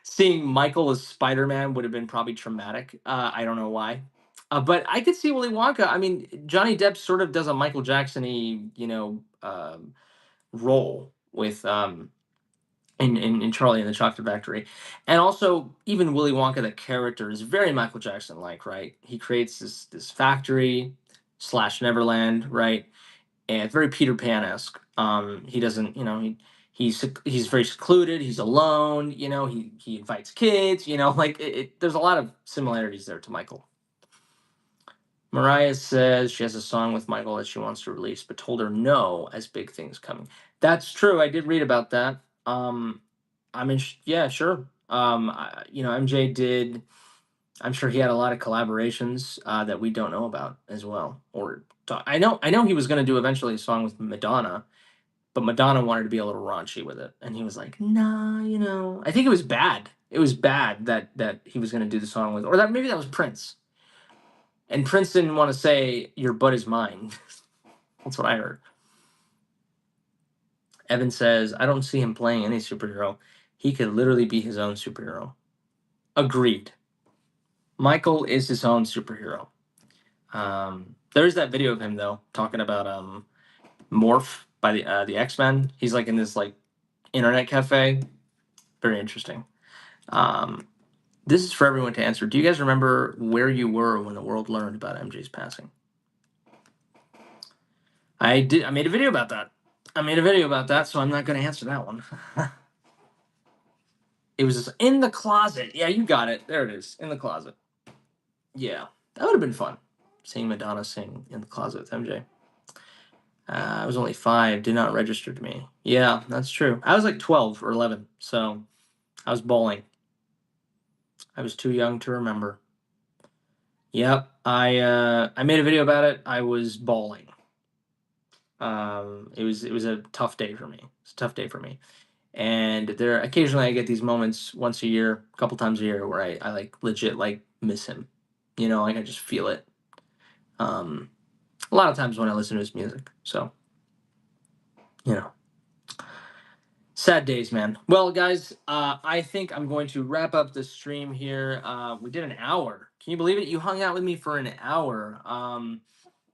Seeing Michael as Spider-Man would have been probably traumatic. I don't know why, but I could see Willy Wonka. I mean, Johnny Depp sort of does a Michael Jackson-y, role with in Charlie and the Chocolate Factory, and also even Willy Wonka, the character, is very Michael Jackson like, right? He creates this factory slash Neverland, right? And it's very Peter Pan esque. He doesn't, he's very secluded. He's alone. He invites kids. Like there's a lot of similarities there to Michael. Mariah says she has a song with Michael that she wants to release, but told her no as big things coming. That's true. I did read about that. I mean, yeah, sure. MJ did. I'm sure he had a lot of collaborations that we don't know about as well. I know he was going to do eventually a song with Madonna, but Madonna wanted to be a little raunchy with it, and he was like, "Nah, I think it was bad. It was bad that he was going to do the song with, or that maybe that was Prince, and Prince didn't want to say your butt is mine." That's what I heard. Evan says, "I don't see him playing any superhero. He could literally be his own superhero." Agreed. Michael is his own superhero. There's that video of him though talking about Morph by the X-Men. He's like in this like internet cafe. Very interesting. Um, this is for everyone to answer. Do you guys remember where you were when the world learned about MJ's passing? I did. I made a video about that. So I'm not going to answer that one. It was in the closet. Yeah, you got it. There it is, in the closet. Yeah, that would have been fun. Seeing Madonna sing in the closet with MJ. I was only 5, did not register to me. Yeah, that's true. I was like 12 or 11, so I was bawling. I was too young to remember. Yep, I made a video about it. I was bawling. It was a tough day for me. It's a tough day for me. And there occasionally I get these moments once a year, a couple times a year, where I like legit like miss him. Like I just feel it. Um, a lot of times when I listen to his music. So, you know, sad days, man. Well, guys, I think I'm going to wrap up the stream here. We did an hour. Can you believe it? You hung out with me for an hour.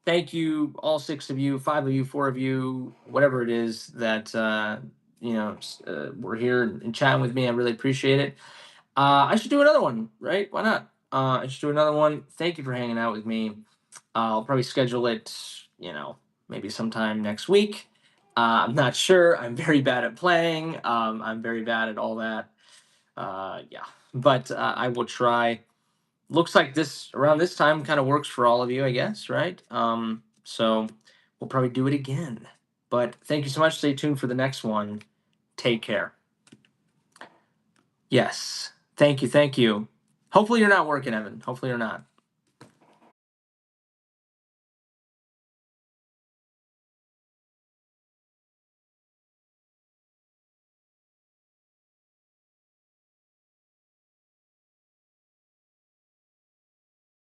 Thank you, all six of you, five of you, four of you, whatever it is that were here and chatting with me. I really appreciate it. I should do another one, right? Why not? I should do another one. Thank you for hanging out with me. I'll probably schedule it, maybe sometime next week. I'm not sure. I'm very bad at playing. I'm very bad at all that. Yeah, but I will try. Looks like this around this time kind of works for all of you, I guess, right? So we'll probably do it again. But thank you so much. Stay tuned for the next one. Take care. Yes. Thank you. Thank you. Hopefully you're not working, Evan. Hopefully you're not.